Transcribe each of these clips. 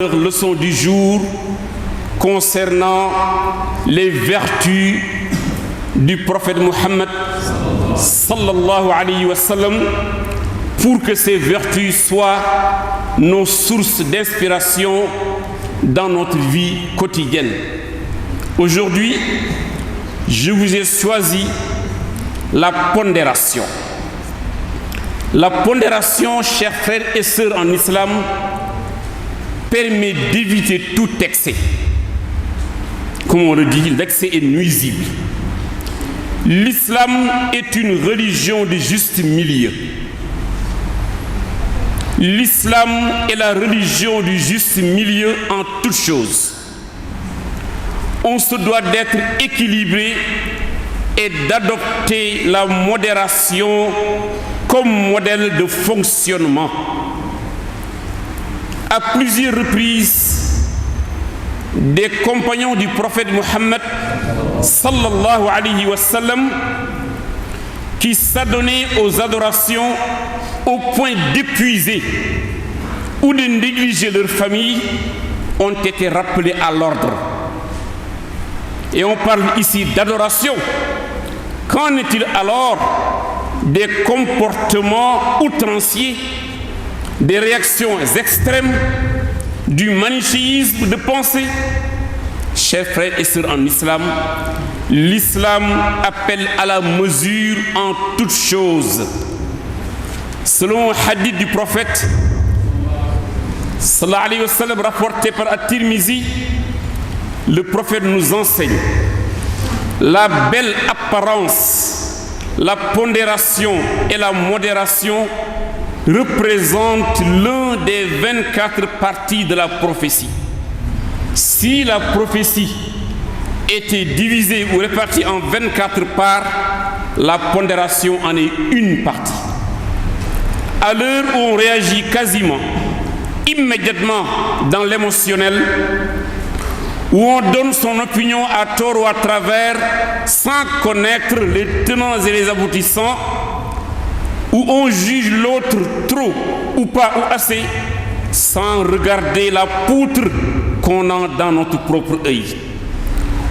Leçon du jour concernant les vertus du prophète Mohammed sallallahu alayhi wa sallam, pour que ces vertus soient nos sources d'inspiration dans notre vie quotidienne. Aujourd'hui, je vous ai choisi la pondération. La pondération, chers frères et sœurs en islam, permet d'éviter tout excès. Comme on le dit, l'excès est nuisible. L'islam est une religion de juste milieu. L'islam est la religion du juste milieu en toutes choses. On se doit d'être équilibré et d'adopter la modération comme modèle de fonctionnement. À plusieurs reprises, des compagnons du prophète Mohammed sallallahu alayhi wa sallam, qui s'adonnaient aux adorations au point d'épuiser ou de négliger leur famille, ont été rappelés à l'ordre. Et on parle ici d'adoration. Qu'en est-il alors des comportements outranciers, des réactions extrêmes, du manichéisme de pensée? Chers frères et sœurs en islam, l'islam appelle à la mesure en toutes choses. Selon un hadith du prophète sallallahu alayhi wa sallam rapporté par At-Tirmizi, le prophète nous enseigne la belle apparence, la pondération et la modération représente l'un des 24 parties de la prophétie. Si la prophétie était divisée ou répartie en 24 parts, la pondération en est une partie. À l'heure où on réagit quasiment immédiatement dans l'émotionnel, où on donne son opinion à tort ou à travers sans connaître les tenants et les aboutissants, où on juge l'autre trop ou pas ou assez, sans regarder la poutre qu'on a dans notre propre œil,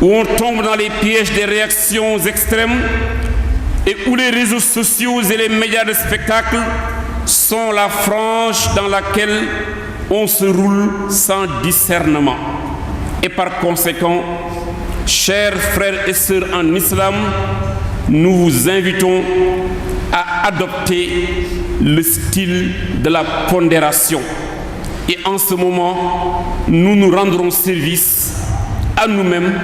où on tombe dans les pièges des réactions extrêmes et où les réseaux sociaux et les médias de spectacle sont la frange dans laquelle on se roule sans discernement. Et par conséquent, chers frères et sœurs en islam, nous vous invitons à adopter le style de la pondération. Et en ce moment, nous nous rendrons service à nous-mêmes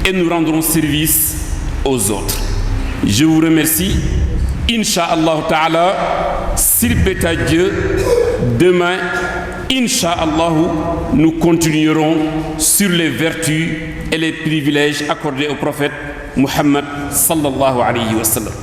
et nous rendrons service aux autres. Je vous remercie. Inch'Allah ta'ala, s'il plaît à Dieu, demain, Inch'Allah, nous continuerons sur les vertus et les privilèges accordés au prophète Muhammad sallallahu alayhi wa sallam.